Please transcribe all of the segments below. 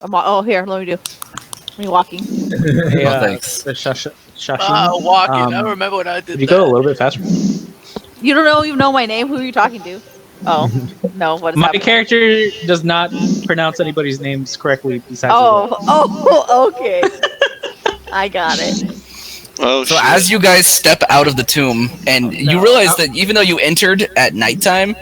Oh, here, let me do. Me walking. Hey, thanks. Shashin. Walking. I remember when I did If you that. go a little bit faster. You don't even know my name. Who are you talking to? Oh, no. What is My happening? character does not pronounce anybody's names correctly besides. Okay. I got it. Oh, So shit. as you guys step out of the tomb, and you realize that even though you entered at nighttime,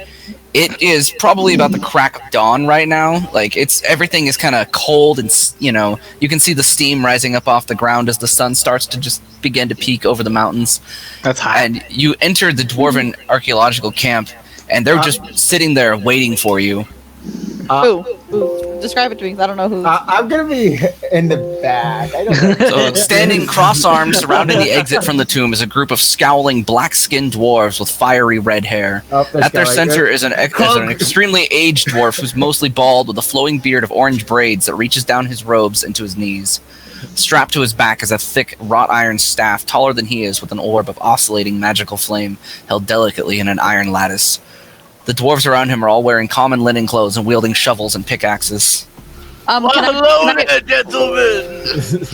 it is probably about the crack of dawn right now. Like everything is kind of cold, and you can see the steam rising up off the ground as the sun starts to just begin to peek over the mountains. That's hot. And you enter the dwarven archaeological camp, and they're just sitting there waiting for you. Who? Describe it to me, 'cause I don't know who. I'm gonna be in the back. I don't know. So, standing cross-armed surrounding the exit from the tomb is a group of scowling, black-skinned dwarves with fiery red hair. At their center is an extremely aged dwarf who's mostly bald with a flowing beard of orange braids that reaches down his robes into his knees. Strapped to his back is a thick, wrought iron staff taller than he is with an orb of oscillating magical flame held delicately in an iron lattice. The dwarves around him are all wearing common linen clothes and wielding shovels and pickaxes. Hello there, gentlemen!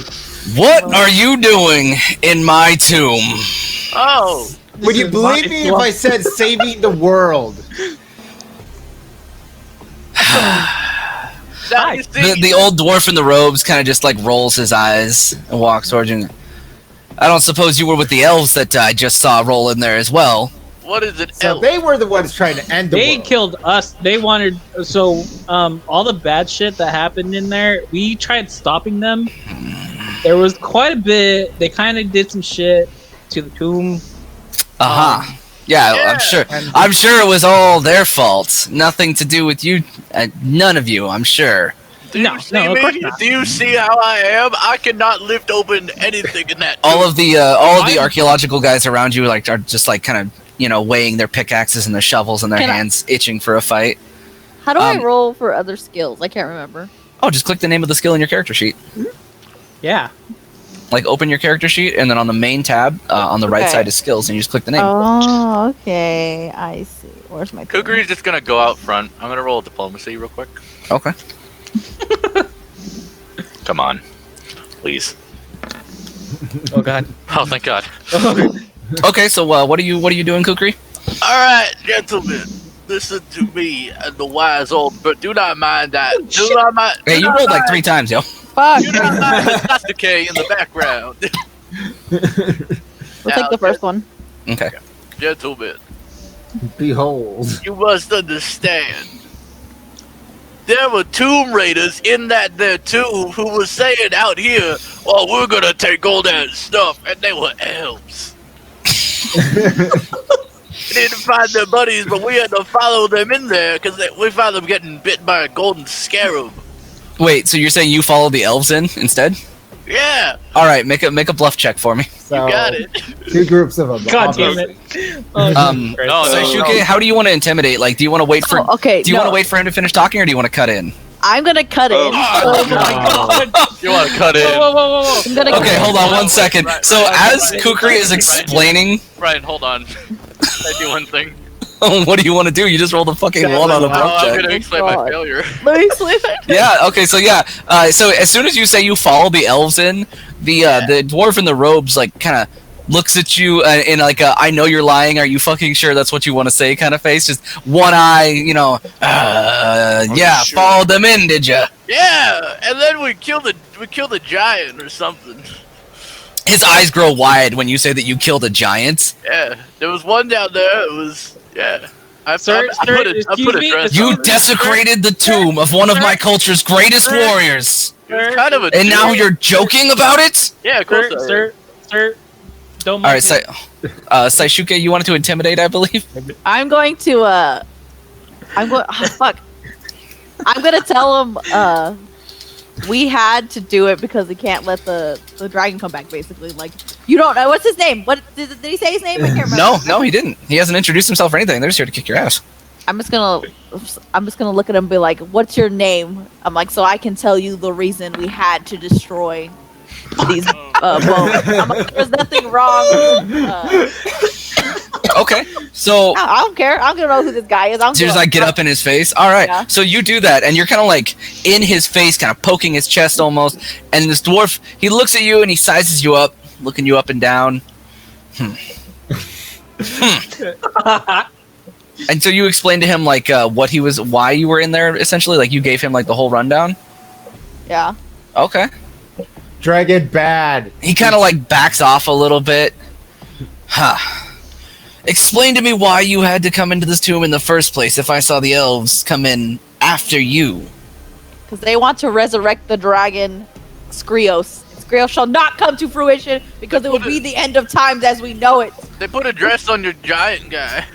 What are you doing in my tomb? Oh! Would you believe me if I said saving the world? The old dwarf in the robes kind of just like rolls his eyes and walks towards you. I don't suppose you were with the elves that I just saw roll in there as well. What is it? So they were the ones trying to end the They world. killed us. They wanted all the bad shit that happened in there. We tried stopping them. There was quite a bit. They kind of did some shit to the tomb. Yeah, I'm sure it was all their fault. Nothing to do with you. None of you, I'm sure. Do you see me? Do you see how I am? I cannot lift open anything in that. All of the archaeological guys around you are just like kind of weighing their pickaxes and their shovels in their hands, itching for a fight. How do I roll for other skills? I can't remember. Oh, just click the name of the skill in your character sheet. Yeah. Like open your character sheet, and then on the main tab on the right side is skills, and you just click the name. Oh, okay. I see. Where's my thing? Kukri's just gonna go out front. I'm gonna roll diplomacy real quick. Okay. Come on, please. Oh god. Oh, thank God. Okay, so what are you doing, Kukri? All right, gentlemen, listen to me and the wise old. But do not mind that. Do not mind. Hey, you rolled like 3 times, yo. Fuck. Do not mind the Sasuke in the background. We'll take the first one. Okay. Gentlemen, Behold. you must understand. There were tomb raiders in that there tomb who were saying out here, "Oh, we're gonna take all that stuff," and they were elves. We didn't find their buddies, but we had to follow them in there because we found them getting bit by a golden scarab. Wait, so you're saying you followed the elves in instead? Yeah. All right, make a bluff check for me. So, You got it. 2 groups of them. God damn it. Shuke, how do you want to intimidate? Like, do you want to wait for? Okay. Do you want to wait for him to finish talking, or do you want to cut in? I'm gonna cut in. Oh my God. You want to cut in? Whoa. I'm gonna Okay, hold on 1 second. So as Kukri is explaining, Ryan, hold on. Can I do one thing? what do you want to do? You just rolled a fucking 1 on a bluff I'm check. gonna explain my failure. Let me sleep. Yeah. Okay. So yeah. So as soon as you say you follow the elves in, the dwarf in the robes like kind of looks at you in like a "I know you're lying. Are you fucking sure that's what you want to say?" kind of face. Just one eye, yeah. Sure. Followed them in, did you? Yeah, and then we killed a giant or something. His eyes grow wide when you say that you killed a giant. Yeah, there was one down there. It was I put a dress You on it. desecrated the tomb of one of my culture's greatest warriors, It was kind of a and now joke. you're joking about it. Yeah, of course. I am. Sir. Don't All mind right, Saishuke, you wanted to intimidate, I believe. I'm going to fuck. I'm gonna tell him we had to do it because we can't let the dragon come back. Basically, like you don't know what's his name. What did he say his name? I can't remember. No, he didn't. He hasn't introduced himself or anything. They're just here to kick your ass. I'm just gonna look at him and be like, "What's your name?" I'm like, so I can tell you the reason we had to destroy these bones. I'm like, there's nothing wrong. Okay, so I don't care. I'm gonna know who this guy is. I'm so you just gonna, like get up in his face. All right, Yeah. so you do that, and you're kind of like in his face, kind of poking his chest almost. And this dwarf, he looks at you and he sizes you up, looking you up and down. And so you explained to him like why you were in there, essentially. Like you gave him like the whole rundown. Yeah. Okay. Dragon bad. He kind of like backs off a little bit. Huh. Explain to me why you had to come into this tomb in the first place if I saw the elves come in after you. Because they want to resurrect the dragon, Skrios. Skrios shall not come to fruition because it will be the end of times as we know it. They put a dress on your giant guy.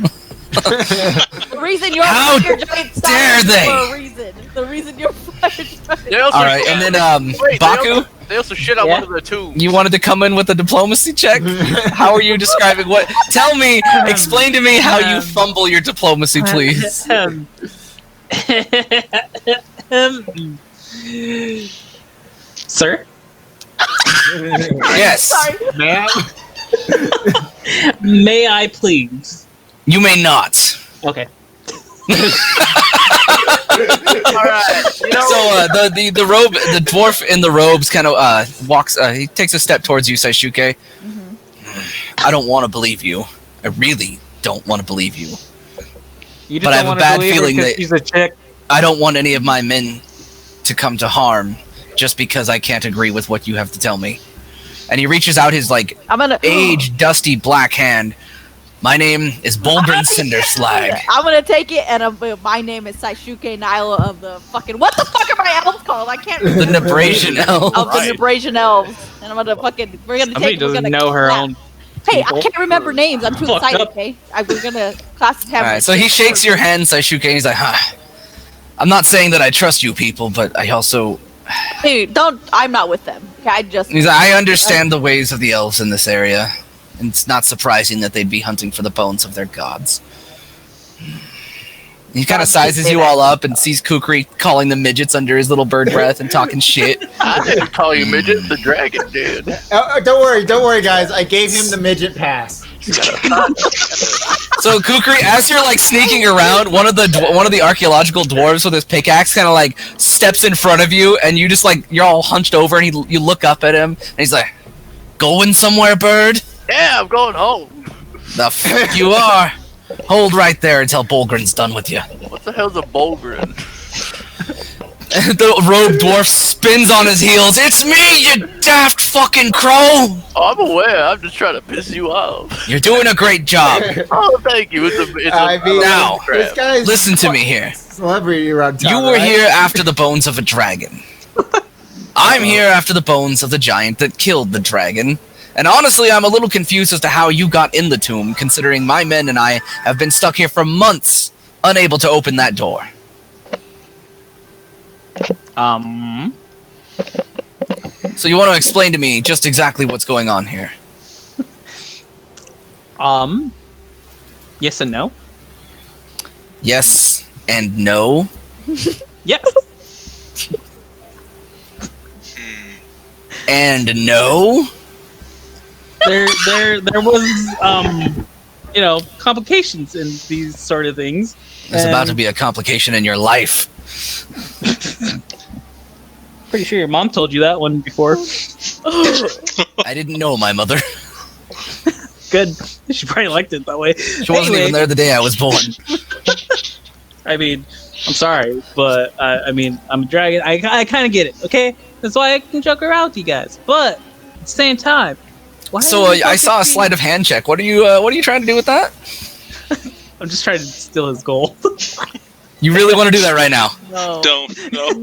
The reason you're How your giant dare size they? for a reason. The reason you're fired. They also All right, and then Baku, They also shit out Yeah. one of the tombs. you wanted to come in with a diplomacy check? How are you describing what? Tell me, explain to me how you fumble your diplomacy, please. Sir? Yes, Sorry. Man. May I please? you may not. Okay. Alright, you know, So the robe, the dwarf in the robes kind of walks. He takes a step towards you, Saishuke. I don't want to believe you. I really don't want to believe you. You just But I have don't a wanna bad believe her feeling 'cause that- she's a chick. I don't want any of my men to come to harm just because I can't agree with what you have to tell me. And he reaches out his like I'm gonna aged, dusty black hand. My name is Bulgrin Cinderslag. I'm gonna take it, and my name is Saishuke Nyla of the fucking. What the fuck are my elves called? I can't The remember. Nebrasian elf. Of Right. the Nebrasian elves, and I'm gonna fucking. We're gonna Somebody take. We're doesn't gonna know her class. own. Hey, I people. can't remember names. I'm too Fucked excited. up. Okay, we're gonna class have. Alright, so he shakes your hand, Saishuke, and he's like, huh. I'm not saying that I trust you people, but I also... Hey, don't. I'm not with them. Okay, I just. He's like, I understand the ways of the elves in this area, and it's not surprising that they'd be hunting for the bones of their gods. He kind of sizes you all up and sees Kukri calling the midgets under his little bird breath and talking shit. I didn't call you midget, the dragon did. Don't worry, guys. I gave him the midget pass. So Kukri, as you're like sneaking around, one of the archaeological dwarves with his pickaxe kind of like steps in front of you, and you just like you're all hunched over, and you look up at him, and he's like, "Going somewhere, bird?" Yeah, I'm going home. The fuck you are. Hold right there until Bulgrin's done with you. What the hell's a Bulgrin? The robe dwarf spins on his heels. It's me, you daft fucking crow! Oh, I'm aware. I'm just trying to piss you off. You're doing a great job. Oh, thank you. I mean, Now, this guy's Listen to me here. celebrity around town. You were right? here after the bones of a dragon. I'm here after the bones of the giant that killed the dragon. And honestly, I'm a little confused as to how you got in the tomb, considering my men and I have been stuck here for months, unable to open that door. So you want to explain to me just exactly what's going on here? Yes and no. Yes and no. Yes. And no. There was complications in these sort of things. There's about to be a complication in your life. Pretty sure your mom told you that one before. I didn't know my mother. Good. She probably liked it that way. She wasn't even there the day I was born. I mean, I'm sorry, but I'm a dragon. I kind of get it. Okay, that's why I can joke around with you guys. But at the same time, why So are you I saw a focusing- sleight of hand check. What are you trying to do with that? I'm just trying to steal his gold. You really want to do that right now? No. Don't. No. No.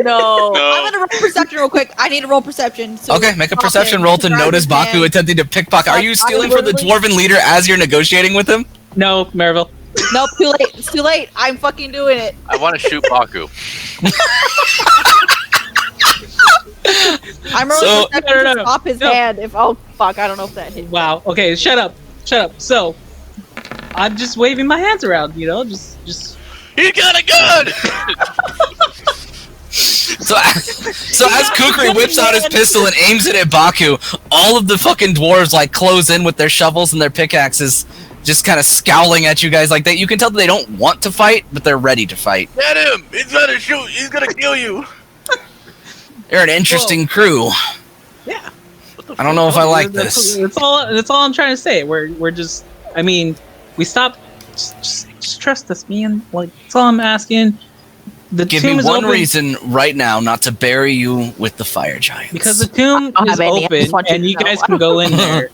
No. I'm gonna roll perception real quick. I need to roll perception. So Okay, make a pop perception in, roll to grab notice his Baku hand. attempting to pickpocket. Are you stealing from the literally- dwarven leader as you're negotiating with him? No, Marvel. Nope, too late. It's too late. I'm fucking doing it. I want to shoot Baku. I'm rolling So- perception No. to stop his No. hand. If fuck, I don't know if that hit. Wow. Okay, shut up. So, I'm just waving my hands around. Just. He got a gun! So as Kukri whips out his pistol and aims it at Baku, all of the fucking dwarves like close in with their shovels and their pickaxes, just kind of scowling at you guys like that. You can tell that they don't want to fight, but they're ready to fight. Get him! He's gonna shoot! He's gonna kill you! You're an interesting crew. Yeah. I don't know if I like this. That's all I'm trying to say. We're just. I mean, we stopped. Just trust us, man. Like that's all I'm asking. The Give tomb me is one open reason right now not to bury you with the fire giants. because the tomb I don't is have any. I just open want you and to you know. guys can go in there.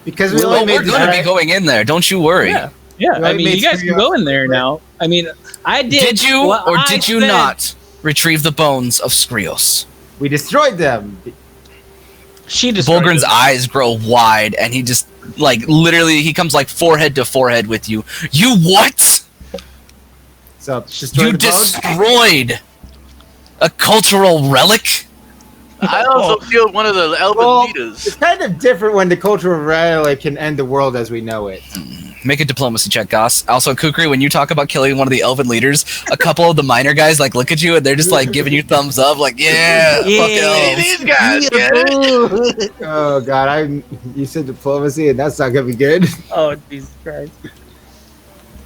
Because we Well, only we're made going to be going in there. Don't you worry. Yeah. We I mean, made you guys can go in there now. I mean, I did. Did you what or I did you said. not retrieve the bones of Skrios? We destroyed them. She just. Bulgrin's eyes grow wide, and he just like literally he comes like forehead to forehead with you. You what? So destroy You the bones. destroyed a cultural relic? I also killed one of the elven Well, leaders. it's kind of different when the cultural relic can end the world as we know it. Make a diplomacy check, Goss. Also, Kukri, when you talk about killing one of the elven leaders, a couple of the minor guys like look at you and they're just like giving you thumbs up, like yeah, Yeah. fuck Hey, elves. these guys, get it? Oh god, you said diplomacy, and that's not gonna be good. Oh Jesus Christ!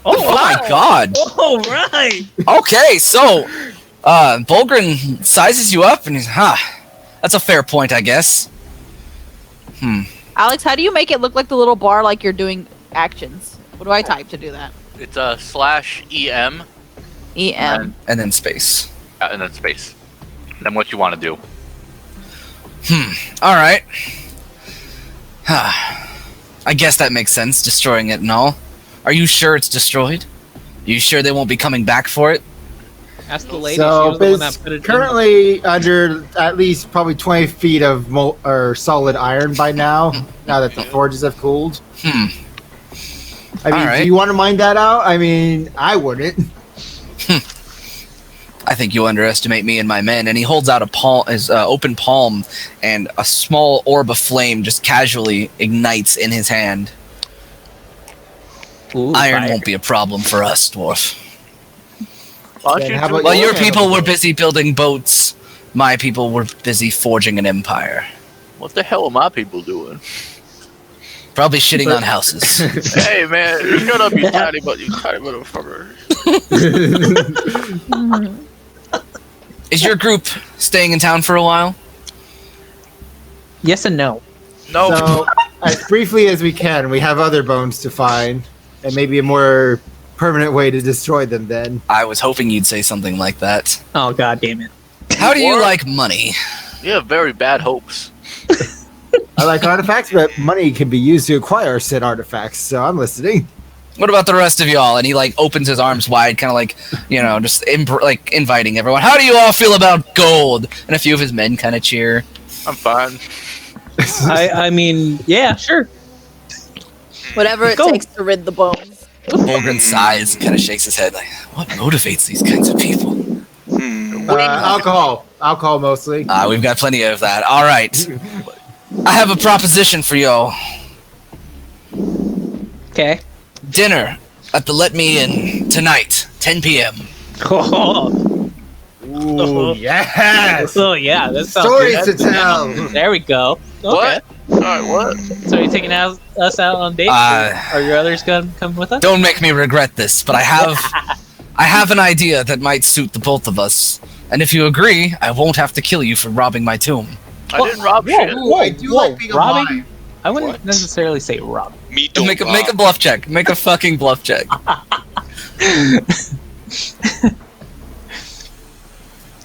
Oh my god. All right. Okay, so Bulgrin sizes you up and he's that's a fair point, I guess. Alex, how do you make it look like the little bar like you're doing actions? What do I type to do that? It's a /EM EM. And then space. and then space. Then what you want to do. All right. I guess that makes sense, destroying it and all. Are you sure it's destroyed? Are you sure they won't be coming back for it? Ask the lady. she So was the one that it's put it in. currently under at least probably 20 feet of or solid iron by now. Now that the forges have cooled. I mean, Alright. do you want to mine that out? I mean, I wouldn't. I think you underestimate me and my men. And he holds out his open palm, and a small orb of flame just casually ignites in his hand. Ooh, Iron fire. won't be a problem for us, dwarf. Why don't Then you how do about While you your handle people were it? busy building boats, my people were busy forging an empire. What the hell are my people doing? Probably shitting on houses. Hey man, shut up, you tiny motherfucker. Is your group staying in town for a while? Yes and no. No, So, as briefly as we can, we have other bones to find, and maybe a more permanent way to destroy them then. I was hoping you'd say something like that. Oh god damn it. How do you Or- like money? you have very bad hopes. I like artifacts, but money can be used to acquire said artifacts, so I'm listening. What about the rest of y'all? And he like opens his arms wide, kind of like, you know, just like inviting everyone. How do you all feel about gold? And a few of his men kind of cheer. I'm fine. I mean, yeah, sure. Whatever it Go. takes to rid the bones. Bulgrin sighs and kind of shakes his head like, what motivates these kinds of people? Alcohol mostly. We've got plenty of that. All right. I have a proposition for y'all. Okay. Dinner at the Let Me In tonight, 10 p.m. Oh, Ooh, yes! oh yeah, that sounds Stories good. to tell. There we go. Okay. What? Alright, what? So you taking us out on dates? Or are your others gonna come with us? Don't make me regret this, but I have an idea that might suit the both of us. And if you agree, I won't have to kill you for robbing my tomb. I didn't rob shit. Ooh, I do like being robbing? alive. I wouldn't necessarily say robbing. Me don't Make a bluff check. Make a fucking bluff check.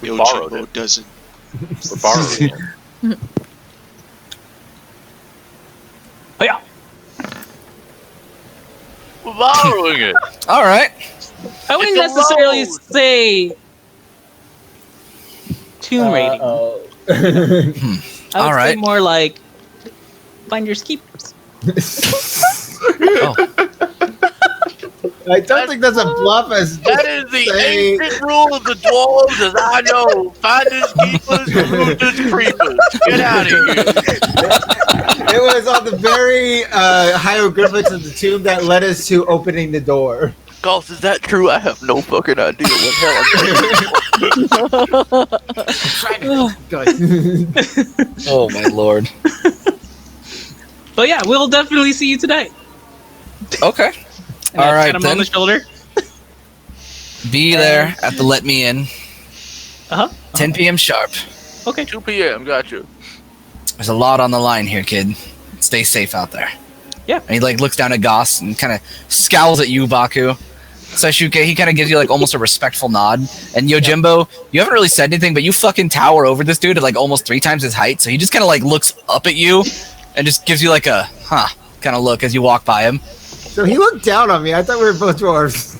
Yo, borrowed Jumbo it. doesn't. We're borrowing it. Oh yeah. We're borrowing it. All right. I wouldn't It's a necessarily road. say tomb rating. Uh-oh. I would All say right. more like finders keepers. Oh, I don't think that's a bluff as That is the saying- ancient rule of the dwarves as I know. Finders keepers, rooters creepers. Get out of here. It was on the very hieroglyphics of the tomb that led us to opening the door. Goss, is that true? I have no fucking idea what hell oh my lord. But yeah, we'll definitely see you tonight. Okay. And All I right, pat him on then. the shoulder. Be there at the let me in. 10 p.m. sharp. Okay. 2 p.m. Got you. There's a lot on the line here, kid. Stay safe out there. Yeah. And he looks down at Goss and kind of scowls at you, Baku. Sasuke, he kind of gives you almost a respectful nod. And Yojimbo, you haven't really said anything, but you fucking tower over this dude at almost 3 times his height. So he just kind of looks up at you and just gives you a kind of look as you walk by him. So he looked down on me. I thought we were both dwarves.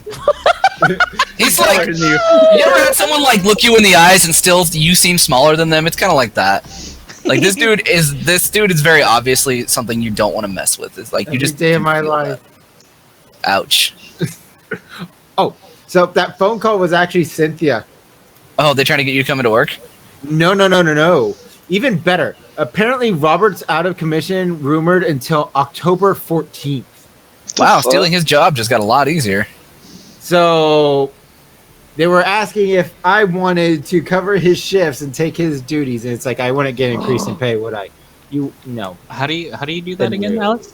He's you ever had someone look you in the eyes and still you seem smaller than them? It's kind of like that. This dude is very obviously something you don't want to mess with. It's Every you just day of my life. That. Ouch. Oh, so that phone call was actually Cynthia. Oh, they're trying to get you coming to work? No. Even better. Apparently, Robert's out of commission, rumored until October 14th. Wow, stealing his job just got a lot easier. So they were asking if I wanted to cover his shifts and take his duties, and it's I wouldn't get an increase in pay, would I? No. How do you do that again, Alex?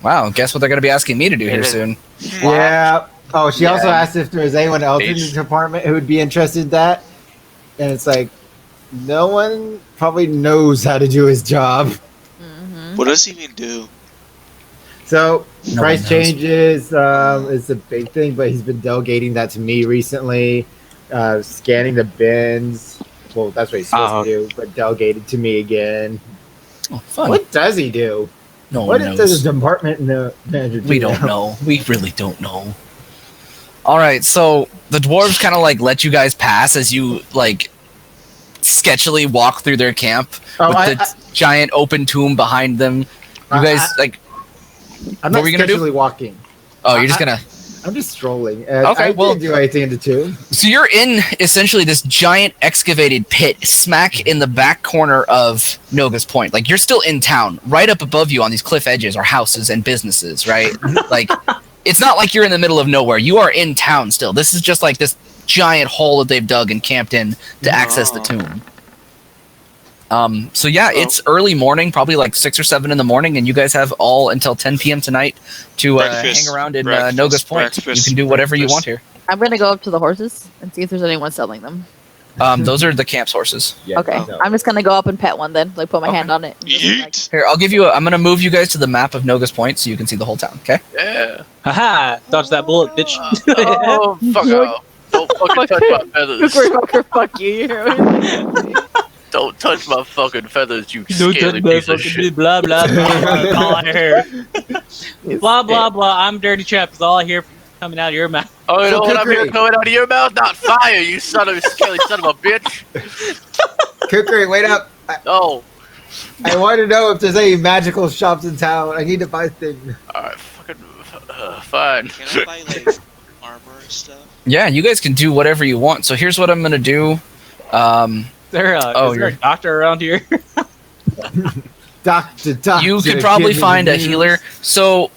Wow, guess what they're going to be asking me to do here soon. Yeah. Oh, she also asked if there was anyone else in the department who would be interested in that, and it's no one probably knows how to do his job. Mm-hmm. What does he even do? So No price one knows. changes is a big thing, but he's been delegating that to me recently. Scanning the bins. Well, that's what he's supposed to do, but delegated to me again. Oh, fun. What does he do? No What one knows. does the department manager do? We don't know. We really don't know. All right, so the dwarves kind of let you guys pass as you sketchily walk through their camp with the giant open tomb behind them. You guys I'm what not were you gonna do? sketchily walking. Oh, you're just gonna. I'm just strolling. Okay, I well- didn't do anything in the tomb. So you're in essentially this giant excavated pit smack in the back corner of Noga's Point. You're still in town. Right up above you on these cliff edges are houses and businesses, right? It's not like you're in the middle of nowhere. You are in town still. This is just this giant hole that they've dug and camped in to access the tomb. So yeah, it's early morning, probably 6 or 7 in the morning, and you guys have all until 10 p.m. tonight to hang around in Noga's Point. You can do whatever you want here. I'm gonna go up to the horses and see if there's anyone selling them. Those are the camp's horses. Yeah, Okay, no. I'm just gonna go up and pet one then, put my hand on it. And just, Yeet. Here, I'll give you. I'm gonna move you guys to the map of Noga's Point so you can see the whole town. Okay. Yeah. Haha! Dodge that bullet, bitch. Oh, fuck off. Don't fucking touch my feathers. Fuck you. You hear me? Don't touch my fucking feathers, you Don't scaly touch my piece of fucking shit. blah blah blah blah blah blah. I'm dirty trap. Is all I hear coming out of your mouth. Oh, you know what I'm Kukri. hearing coming out of your mouth? Not fire, you son of a scaly son of a bitch. Kukri, wait up. Oh, I want to know if there's any magical shops in town. I need to buy things. alright, fucking, fine. Can I buy armor and stuff? Yeah, you guys can do whatever you want. So here's what I'm gonna do. Is there a doctor around here? Doctor, You could probably find a healer. So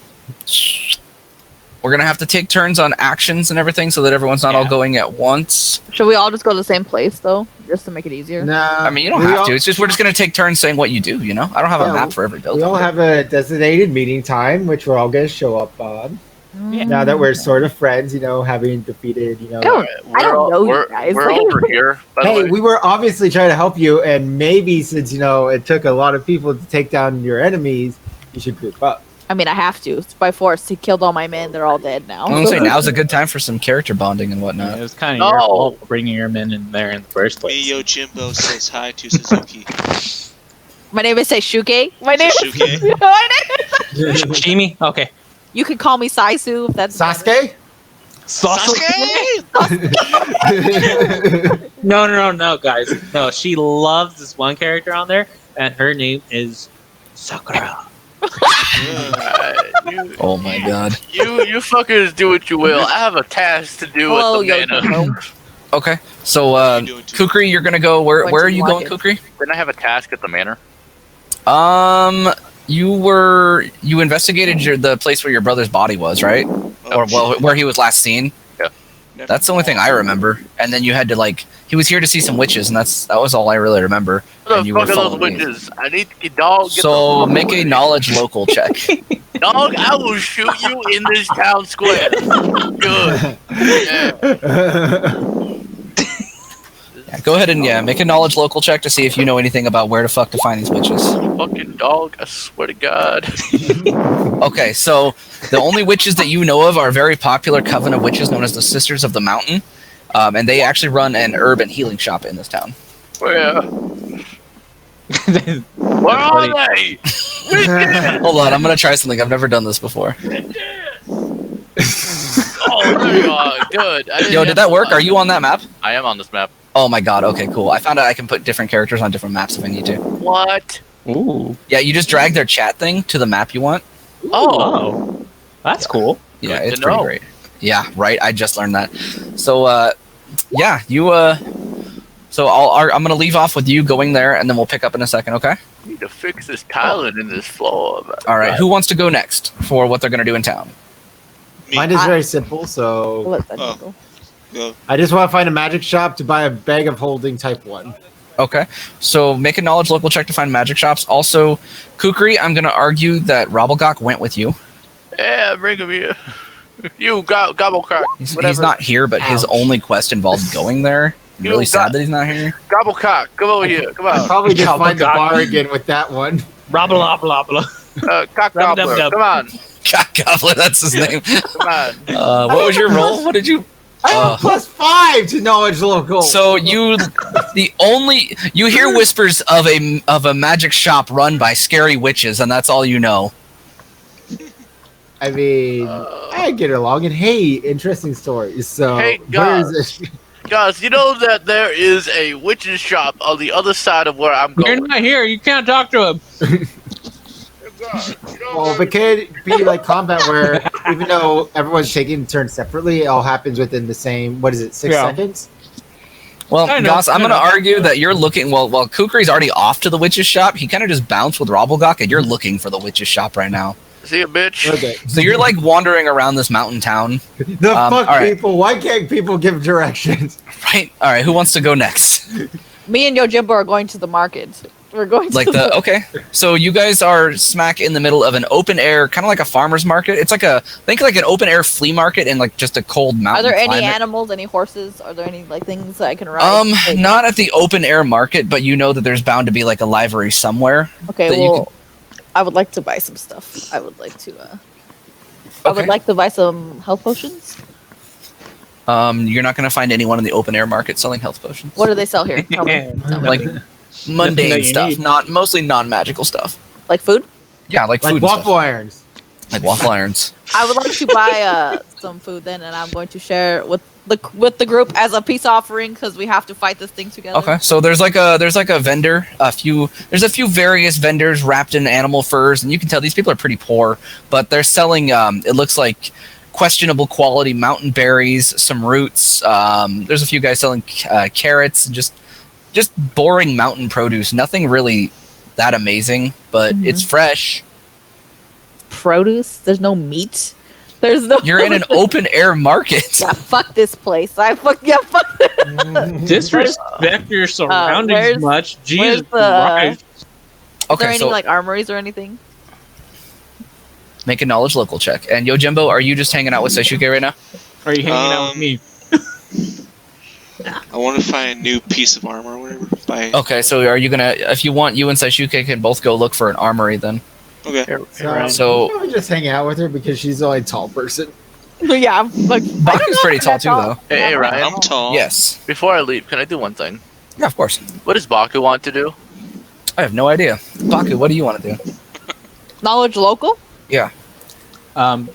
we're gonna have to take turns on actions and everything, so that everyone's not all going at once. Should we all just go to the same place though, just to make it easier? Nah, I mean, you don't have to. It's just we're just gonna take turns saying what you do. I don't have a Yeah, map for every We building. all have a designated meeting time, which we're all going to show up on. Mm. Now that we're sort of friends, having defeated, I don't know you guys. We're over here, by the Hey, way. we were obviously trying to help you, and maybe since, it took a lot of people to take down your enemies, you should group up. I mean, I have to. It's by force. He killed all my men. They're all dead now. I'm gonna say now's a good time for some character bonding and It whatnot. was kind of your No. fault for bringing your men in there in the first place. Miyo Jimbo says hi to Suzuki. My name is Seishuke. My name is Seishuke? My name is Shimi? Okay. You could call me Saisu if that's Sasuke? Sasuke! No, guys. No, she loves this one character on there, and her name is Sakura. You, Oh my god. you fuckers do what you will. I have a task to do Hello, with the mana. Yojimbo. Okay, so What are you doing, too? Kukri, you're gonna go. Where Went are to you going, market. Kukri? Didn't I have a task at the manor? You investigated the place where your brother's body was, right? Or where he was last seen. Yeah. Never That's the only thing I remember. And then you had to like, he was here to see some witches, and that was all I really remember. What And the you were fuck are those following me. witches? I need to dog. Get So the fuck make a away. knowledge local check. Dog, I will shoot you in this town square. Good. Yeah. Yeah, go ahead and make a knowledge local check to see if you know anything about where the fuck to find these witches. Fucking dog, I swear to God. Okay, so the only witches that you know of are a very popular coven of witches known as the Sisters of the Mountain, and they actually run an urban healing shop in this town. Where? Where are they? Hold on, I'm gonna try something. I've never done this before. Oh, there you are. Good. Yo, did that work? Are you on that map? I am on this map. Oh my god, okay, cool. I found out I can put different characters on different maps if I need to. What? Ooh. Yeah, you just drag their chat thing to the map you want. Oh. That's cool. Yeah, Good it's to pretty know. great. Yeah, right. I just learned that. So, yeah, you. So I'm gonna leave off with you going there, and then we'll pick up in a second. Okay. I need to fix this tiling in this floor. All right. Who wants to go next for what they're gonna do in town? Me. Mine is very simple, I'll so let that Oh. go. Go. I just want to find a magic shop to buy a bag of holding type 1. Okay. So make a knowledge local check to find magic shops. Also, Kukri, I'm gonna argue that Robelgok went with you. Yeah, bring him here. You Gobblecock. He's Whatever. not here, but his Ouch. only quest involved going there. I'm You really got- sad that he's not here. Gobblecock. Come over here. Come I'd on. probably just find the Gobblecock. bar again with that one. Blah blah blah blah. Cock Gobbler. Rub-a-dub-dub. Come on. God, Gobbler, that's his name. Come on. What was your roll? What did you? I have a +5 to knowledge local. So you hear whispers of a magic shop run by scary witches, and that's all you know. I mean, I get along, and hey, interesting stories. So, Hey, where guys. is it? Guys, you know that there is a witch's shop on the other side of where I'm You're going. not here. You can't talk to him. Well, if it could be like combat where even though everyone's taking turns separately, it all happens within the same, what is it, 6 Yeah. seconds? Well, I know, Goss, I'm I going to know. argue that you're looking. Well, Kukri's already off to the witch's shop. He kind of just bounced with Robelgok, and you're looking for the witch's shop right now. See a bitch? Okay. So you're like wandering around this mountain town, The all fuck, right. people? Why can't people give directions? right? All right, who wants to go next? Me and Yojimbo are going to the market. We're going to Like okay. So you guys are smack in the middle of an open air, kind of like a farmer's market. It's like think like an open air flea market in like just a cold Are mountain there any climate. animals, any horses? Are there any like things that I can ride? Like- Not at the open air market, but you know that there's bound to be like a livery somewhere. Okay, that you well, I would like to buy some stuff. I would like to. I would Okay. like to buy some health potions. You're not going to find anyone in the open air market selling health potions. What do they sell here? Tell me. Tell me. Like mundane that you stuff, need. mostly non-magical stuff. Like food? Yeah, like food, Like and waffle stuff. irons. Like waffle irons. I would like to buy some food then, and I'm going to share with the group as a peace offering because we have to fight this thing together. Okay, so there's like a vendor, there's a few various vendors wrapped in animal furs, and you can tell these people are pretty poor, but they're selling it looks like questionable quality mountain berries, some roots. There's a few guys selling carrots, and just boring mountain produce. Nothing really that amazing, but it's fresh. Produce? There's no meat. There's no. You're in an open air market. Yeah, fuck this place. Fuck. Disrespect your where's- surroundings much. Jesus the- Christ. Is there Okay, any so like armories or anything? make a knowledge local check. And Yojimbo, are you just hanging out with Seishuke right now? Are you hanging out with me? I want to find a new piece of armor or whatever. By Okay, so are you gonna? If you want, you and Seishuke can both go look for an armory then. okay. So- probably just hang out with her because she's the only tall person. Yeah, I'm like. Baku's pretty tall too, though. Hey, Ryan. I'm tall. Yes. Before I leave, can I do one thing? Yeah, of course. What does Baku want to do? I have no idea. Baku, what do you want to do? Knowledge local? Um,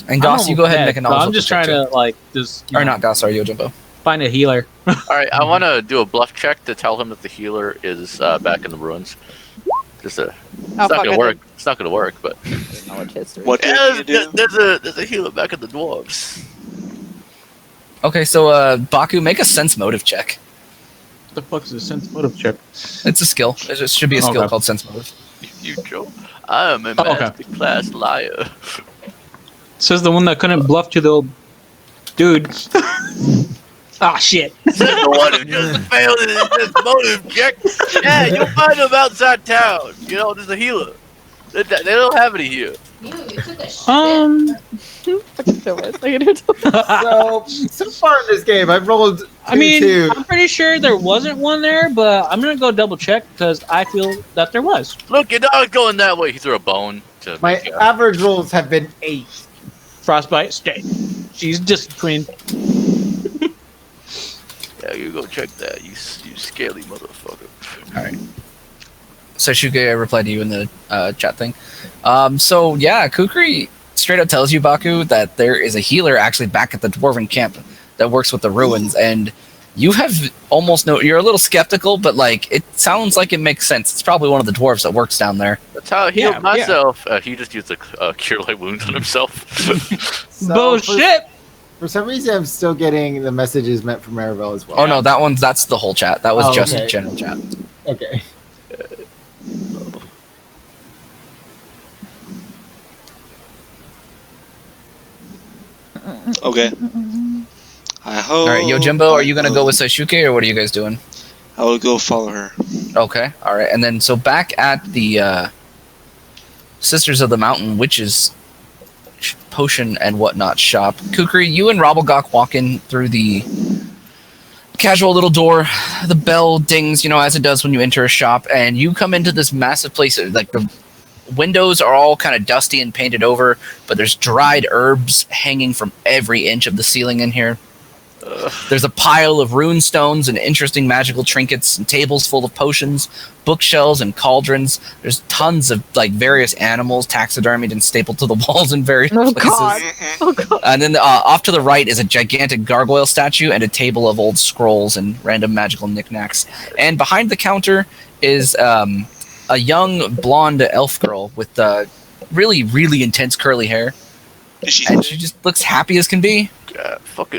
And Goss, you go ahead and make a knowledge I'm local just check trying too. to like just Or not Goss, sorry, Yojimbo. find a healer. All right, I want to do a bluff check to tell him that the healer is back in the ruins. It's not gonna work. It's not gonna work, but Knowledge history. What do yeah, I need to do? there's a healer back in the dwarves. Okay, so Baku, make a sense motive check. What the fuck is a sense motive check? It's a skill. It should be a skill Okay. called sense motive. You Joe. I am a Oh, okay. master class liar. Says the one that couldn't bluff to the Dude. Ah, shit. The one who just failed his motive check. Yeah, you'll find them outside town. You know, there's a healer. They don't have any here. You took a shit. Fucking show us. So far in this game, I've rolled. I mean, 2. I'm pretty sure there wasn't one there, but I'm gonna go double check because I feel that there was. Look, your dog's going that way. He threw a bone. To My make, average rolls have been 8. Frostbite, stay. She's disciplined. yeah, you go check that. You scaly motherfucker. All right. So Shuke, I replied to you in the chat thing. So yeah, Kukri straight up tells you, Baku, that there is a healer actually back at the dwarven camp that works with the ruins, and you have almost you're a little skeptical, but like it sounds like it makes sense. It's probably one of the dwarves that works down there. That's how I healed myself. He just used a cure light wounds on himself. So Bullshit! For some reason, I'm still getting the messages meant for Maribel as well. Oh no, that's the whole chat. That was just okay. general chat. Okay. Okay. I hope. All right, Yojimbo, are you gonna go with Sasuke, or what are you guys doing? I will go follow her. Okay, all right, and then so back at the Sisters of the Mountain Witches potion and whatnot shop, Kukri, you and Robogok walk in through the casual little door. The bell dings, as it does when you enter a shop, and you come into this massive place. Like the windows are all kind of dusty and painted over, but there's dried herbs hanging from every inch of the ceiling in here. There's a pile of rune stones and interesting magical trinkets and tables full of potions, bookshelves and cauldrons. There's tons of various animals taxidermied and stapled to the walls in various places. God. Oh god. And then off to the right is a gigantic gargoyle statue and a table of old scrolls and random magical knickknacks. And behind the counter is a young blonde elf girl with really, really intense curly hair. Is she? And she just looks happy as can be. God, fucking